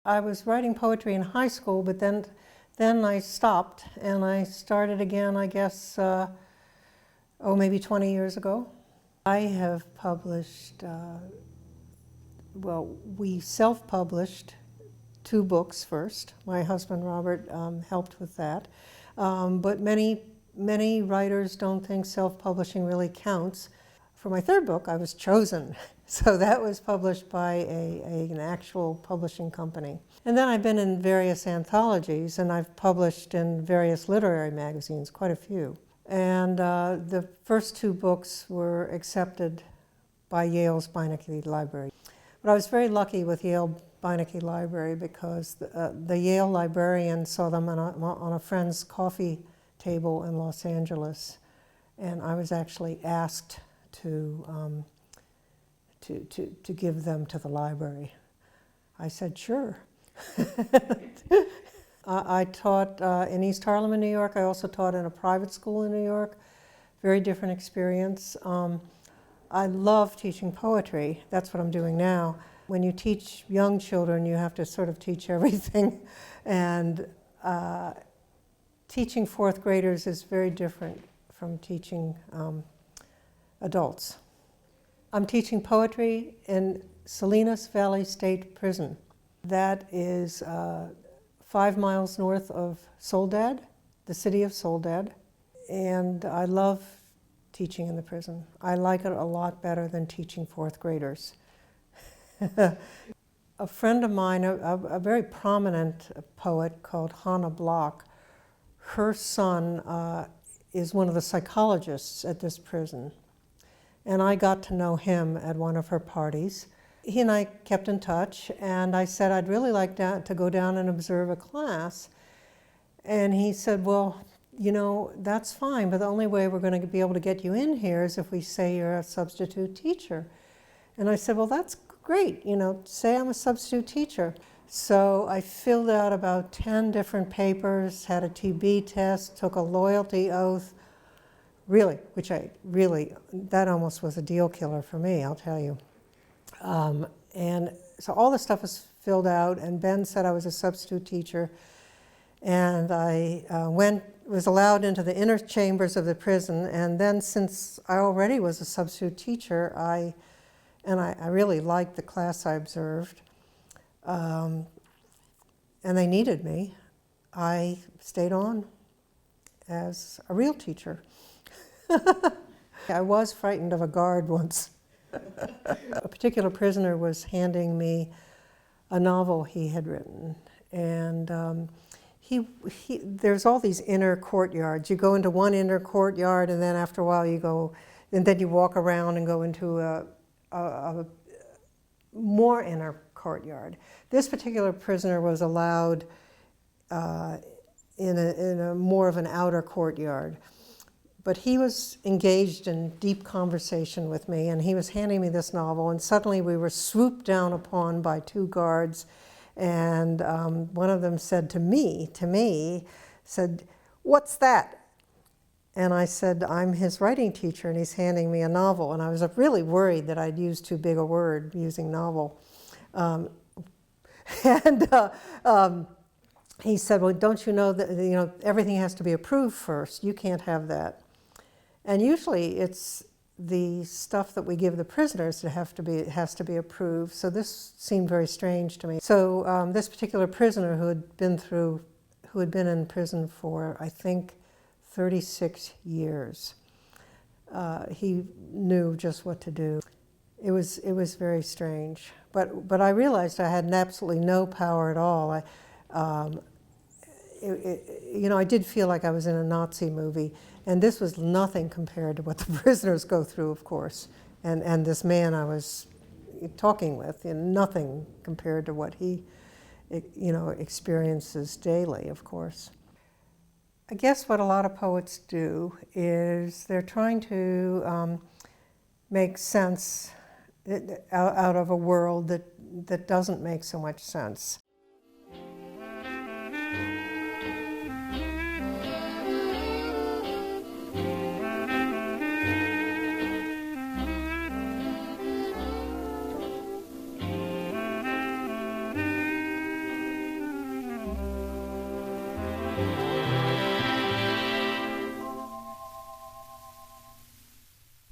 I was writing poetry in high school, but then I stopped and I started again, I guess, maybe 20 years ago. I have published, we self-published 2 books first. My husband Robert helped with that. But many writers don't think self-publishing really counts. For my 3rd book, I was chosen. So that was published by an actual publishing company. And then I've been in various anthologies, and I've published in various literary magazines, quite a few. And the first 2 books were accepted by Yale's Beinecke Library. But I was very lucky with Yale Beinecke Library because the Yale librarian saw them on a friend's coffee table in Los Angeles, and I was actually asked to give them to the library. I said, sure. I taught in East Harlem in New York. I also taught in a private school in New York. Very different experience. I love teaching poetry. That's what I'm doing now. When you teach young children, you have to sort of teach everything. And teaching 4th graders is very different from teaching adults. I'm teaching poetry in Salinas Valley State Prison. That is 5 miles north of Soledad, the city of Soledad. And I love teaching in the prison. I like it a lot better than teaching 4th graders. A friend of mine, a very prominent poet called Hannah Block, her son is one of the psychologists at this prison. And I got to know him at one of her parties. He and I kept in touch, and I said, I'd really like to go down and observe a class. And he said, well, you know, that's fine, but the only way we're going to be able to get you in here is if we say you're a substitute teacher. And I said, well, that's great, you know, say I'm a substitute teacher. So I filled out about 10 different papers, had a TB test, took a loyalty oath, really, that almost was a deal killer for me, I'll tell you. And so all the stuff was filled out, and Ben said I was a substitute teacher. And I was allowed into the inner chambers of the prison, and then since I already was a substitute teacher, I really liked the class I observed, and they needed me. I stayed on as a real teacher. I was frightened of a guard once. A particular prisoner was handing me a novel he had written, and there's all these inner courtyards. You go into one inner courtyard, and then after a while you go, and then you walk around and go into a more inner courtyard. This particular prisoner was allowed in a more of an outer courtyard. But he was engaged in deep conversation with me, and he was handing me this novel, and suddenly we were swooped down upon by 2 guards, and one of them said to me, said, "What's that?" And I said, "I'm his writing teacher, and he's handing me a novel." And I was really worried that I'd used too big a word using novel. He said, "Well, don't you know that everything has to be approved first? You can't have that." And usually it's the stuff that we give the prisoners that has to be approved. So this seemed very strange to me. So this particular prisoner who had been in prison for, I think, 36 years, he knew just what to do. It was very strange. But I realized I had absolutely no power at all. I did feel like I was in a Nazi movie, and this was nothing compared to what the prisoners go through, of course, and this man I was talking with, and nothing compared to what he, experiences daily, of course. I guess what a lot of poets do is they're trying to make sense out of a world that doesn't make so much sense.